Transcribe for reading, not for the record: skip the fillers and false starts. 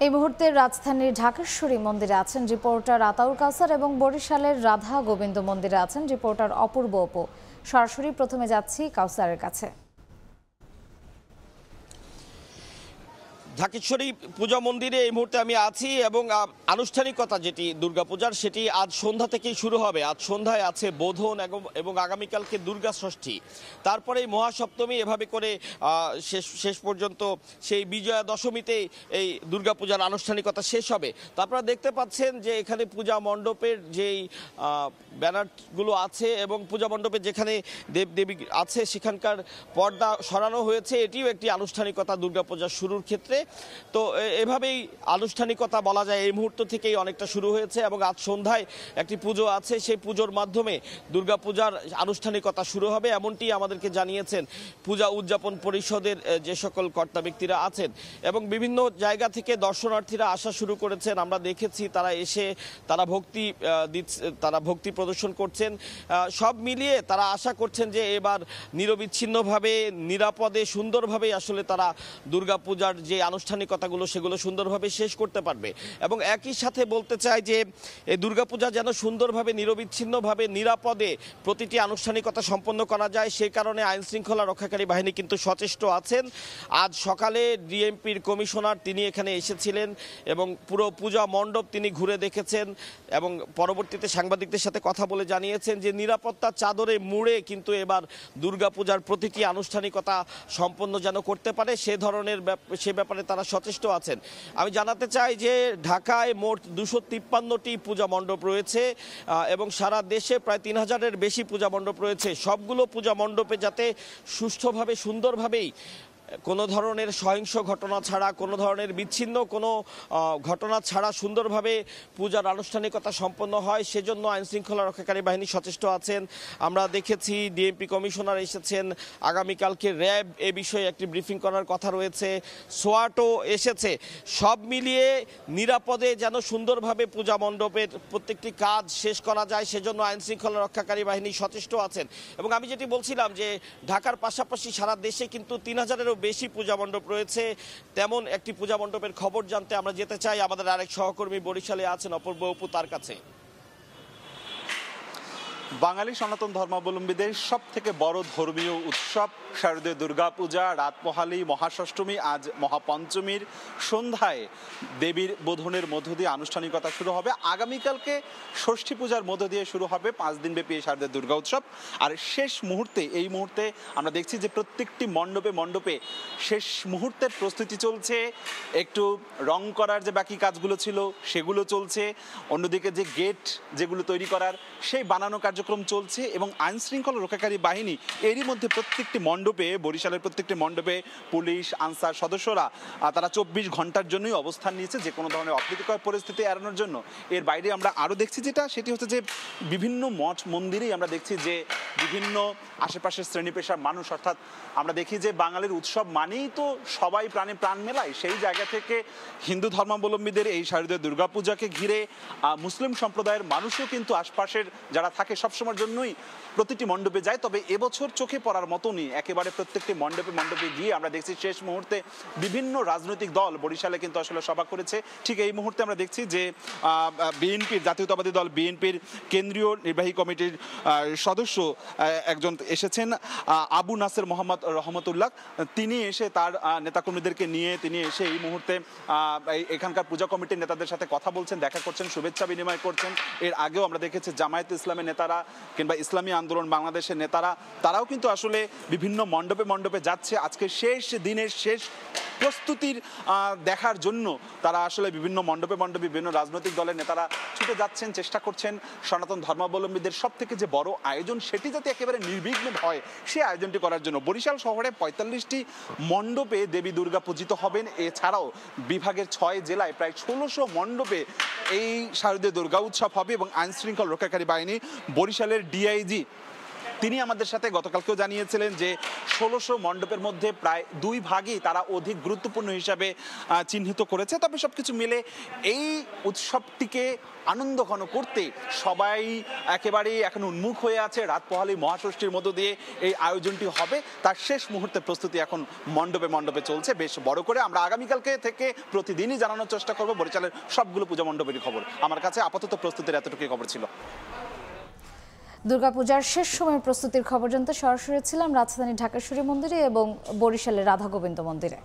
এই মুহূর্তে রাজধানীর ঢাকেশ্বরী মন্দিরে আছেন রিপোর্টার আতাউর কাউসার এবং বরিশালের রাধা গোবিন্দ মন্দিরে আছেন রিপোর্টার অপূর্ব অপু। সরাসরি প্রথমে যাচ্ছি কাউসারের কাছে। ঢাকেশ্বরী পূজা মন্দিরে এই মুহূর্তে আমি আছি এবং আনুষ্ঠানিকতা যেটি দুর্গাপূজার সেটি আজ সন্ধ্যা থেকেই শুরু হবে। আজ সন্ধ্যায় আছে বোধন এবং আগামীকালকে দুর্গা ষষ্ঠী, তারপরে মহাসপ্তমী, এভাবে করে শেষ পর্যন্ত সেই বিজয়া দশমীতে এই দুর্গাপূজার আনুষ্ঠানিকতা শেষ হবে। তো আপনারা দেখতে পাচ্ছেন যে এখানে পূজা মণ্ডপের যেই ব্যানারগুলো আছে এবং পূজা মণ্ডপে যেখানে দেবদেবী আছে সেখানকার পর্দা সরানো হয়েছে। এটিও একটি আনুষ্ঠানিকতা দুর্গাপূজা শুরুর ক্ষেত্রে। তো এভাবেই আনুষ্ঠানিকতা বলা যায় এই মুহূর্ত থেকেই অনেকটা শুরু হয়েছে এবং আজ সন্ধ্যায় একটি পুজো আছে, সেই পুজোর মাধ্যমে দুর্গাপূজার আনুষ্ঠানিকতা শুরু হবে, এমনটি আমাদেরকে জানিয়েছেন পূজা উদযাপন পরিষদের যে সকল কর্তা ব্যক্তিরা আছেন। এবং বিভিন্ন জায়গা থেকে দর্শনার্থীরা আসা শুরু করেছেন, আমরা দেখেছি তারা এসে তারা ভক্তি প্রদর্শন করছেন। সব মিলিয়ে তারা আশা করছেন যে এবার নিরবিচ্ছিন্নভাবে নিরাপদে সুন্দরভাবে আসলে তারা দুর্গাপূজার যে আনুষ্ঠানিকতাগুলো সেগুলো সুন্দরভাবে শেষ করতে পারবে। এবং একই সাথে বলতে চাই যে এই দুর্গাপূজা যেন সুন্দরভাবে নিরবিচ্ছিন্নভাবে নিরাপদে প্রতিটি আনুষ্ঠানিকতা সম্পন্ন করা যায়, সেই কারণে আইন শৃঙ্খলা রক্ষাকারী বাহিনী কিন্তু সচেষ্ট আছেন। আজ সকালে ডিএমপির কমিশনার তিনি এখানে এসেছিলেন এবং পুরো পূজা মণ্ডপ তিনি ঘুরে দেখেছেন এবং পরবর্তীতে সাংবাদিকদের সাথে কথা বলে জানিয়েছেন যে নিরাপত্তার চাদরে মুড়ে কিন্তু এবার দুর্গাপূজার প্রতিটি আনুষ্ঠানিকতা সম্পন্ন যেন করতে পারে সে ব্যাপারে তারা সচেষ্ট আছেন। আমি জানাতে চাই যে ঢাকায় মোট 253টি পূজা মণ্ডপ রয়েছে এবং সারা দেশে প্রায় 3000-এর বেশি পূজা মণ্ডপ রয়েছে। সবগুলো পূজা মণ্ডপে যাতে সুষ্ঠুভাবে সুন্দরভাবেই কোনো ধরনের সহিংস ঘটনা ছাড়া, কোনো ধরনের বিচ্ছিন্ন কোনো ঘটনা ছাড়া সুন্দরভাবে পূজার আনুষ্ঠানিকতা সম্পন্ন হয়, সেজন্য আইন শৃঙ্খলা রক্ষাকারী বাহিনী সচেষ্ট আছেন। আমরা দেখেছি ডিএমপি কমিশনার এসেছেন, আগামীকালকে র্যাব এ বিষয়ে একটি ব্রিফিং করার কথা রয়েছে, সোয়াটও এসেছে। সব মিলিয়ে নিরাপদে যেন সুন্দরভাবে পূজা মণ্ডপের প্রত্যেকটি কাজ শেষ করা যায়, সেজন্য আইন শৃঙ্খলা রক্ষাকারী বাহিনী সচেষ্ট আছেন। এবং আমি যেটি বলছিলাম যে ঢাকার পাশাপাশি সারা দেশে কিন্তু 3000-এরও বেশি পূজা মণ্ডপ রয়েছে। তেমন একটি পূজা মণ্ডপের খবর জানতে আমরা যেতে চাই, আমাদের আরেক সহকর্মী বরিশালে আছেন অপূর্ব অপু, তার কাছে। বাঙালি সনাতন ধর্মাবলম্বীদের সব থেকে বড় ধর্মীয় উৎসব শারদীয় দুর্গাপূজা, রাত পোহালি, মহাষষ্ঠমী, আজ মহাপঞ্চমীর সন্ধ্যায় দেবীর বোধনের মধ্য দিয়ে আনুষ্ঠানিকতা শুরু হবে। আগামীকালকে ষষ্ঠী পূজার মধ্য দিয়ে শুরু হবে 5 দিনব্যাপী এই শারদীয় দুর্গা উৎসব। আর শেষ মুহূর্তে এই মুহূর্তে আমরা দেখছি যে প্রত্যেকটি মণ্ডপে শেষ মুহূর্তের প্রস্তুতি চলছে। একটু রং করার যে বাকি কাজগুলো ছিল সেগুলো চলছে, অন্যদিকে যে গেট যেগুলো তৈরি করার সেই বানানো কার্যক্রম চলছে। এবং আইন শৃঙ্খলা রক্ষাকারী বাহিনী এরই মধ্যে প্রত্যেকটি মণ্ডপে, বরিশালের প্রত্যেকটি মণ্ডপে পুলিশ আনসার সদস্যরা তারা 24 ঘন্টার জন্যই অবস্থান নিয়েছে যে কোনো ধরনের অপ্রীতিকর পরিস্থিতি এড়ানোর জন্য। এর বাইরে আমরা আরও দেখছি সেটি হচ্ছে যে বিভিন্ন মঠ মন্দিরেই আমরা দেখছি যে বিভিন্ন আশেপাশের শ্রেণী পেশার মানুষ, অর্থাৎ আমরা দেখি যে বাঙালির উৎসব মানেই তো সবাই প্রাণে প্রাণ মেলায়। সেই জায়গা থেকে হিন্দু ধর্মাবলম্বীদের এই শারদীয় দুর্গাপূজাকে ঘিরে মুসলিম সম্প্রদায়ের মানুষও কিন্তু আশপাশের যারা থাকে সবসময়ের জন্যই প্রতিটি মণ্ডপে যায়। তবে এবছর চোখে পড়ার মতনই একেবারে প্রত্যেকটি মণ্ডপে গিয়ে আমরা দেখছি শেষ মুহূর্তে বিভিন্ন রাজনৈতিক দল বরিশালে কিন্তু আসলে সভা করেছে। ঠিক এই মুহূর্তে আমরা দেখছি যে বিএনপির, জাতীয়তাবাদী দল বিএনপির কেন্দ্রীয় নির্বাহী কমিটির সদস্য একজন এসেছেন, আবু নাসের মোহাম্মদ রহমতুল্লাহ। তিনি এসে তার নেতাকর্মীদেরকে নিয়ে তিনি এসে এই মুহূর্তে এখানকার পূজা কমিটির নেতাদের সাথে কথা বলছেন, দেখা করছেন, শুভেচ্ছা বিনিময় করছেন। এর আগেও আমরা দেখেছি জামায়াত ইসলামের নেতারা কিংবা ইসলামী আন্দোলন বাংলাদেশের নেতারা তারাও কিন্তু আসলে বিভিন্ন মণ্ডপে যাচ্ছে আজকে শেষ দিনের শেষ প্রস্তুতির দেখার জন্য। তারা আসলে বিভিন্ন মণ্ডপে বিভিন্ন রাজনৈতিক দলের নেতারা ছুটে যাচ্ছেন, চেষ্টা করছেন সনাতন ধর্মাবলম্বীদের সব থেকে যে বড় আয়োজন সেটি যাতে একেবারে নির্বিঘ্নে হয় সেই আয়োজনটি করার জন্য। বরিশাল শহরে 45টি মণ্ডপে দেবী দুর্গা পূজিত হবেন। এছাড়াও বিভাগের 6 জেলায় প্রায় 1600 মণ্ডপে এই শারদীয় দুর্গা উৎসব হবে। এবং আইন শৃঙ্খলা রক্ষাকারী বাহিনী বরিশালের ডিআইজি তিনি আমাদের সাথে গতকালকেও জানিয়েছিলেন যে 1600 মণ্ডপের মধ্যে প্রায় 2 ভাগই তারা অধিক গুরুত্বপূর্ণ হিসাবে চিহ্নিত করেছে। তবে সবকিছু মিলে এই উৎসবটিকে আনন্দঘন করতে সবাই একেবারেই এখন উন্মুখ হয়ে আছে। রাত পোহালি মহাষষ্ঠীর মধ্য দিয়ে এই আয়োজনটি হবে, তার শেষ মুহূর্তের প্রস্তুতি এখন মণ্ডপে মণ্ডপে চলছে বেশ বড় করে। আমরা আগামীকালকে থেকে প্রতিদিনই জানানোর চেষ্টা করব বরিশালের সবগুলো পূজা মণ্ডপেরই খবর। আমার কাছে আপাতত প্রস্তুতির এতটুকুই খবর ছিল। দুর্গাপূজার শেষ সময়ের প্রস্তুতির খবর জানতে সরাসরি ছিলাম রাজধানী ঢাকেশ্বরী মন্দিরে এবং বরিশালের রাধা গোবিন্দ মন্দিরে।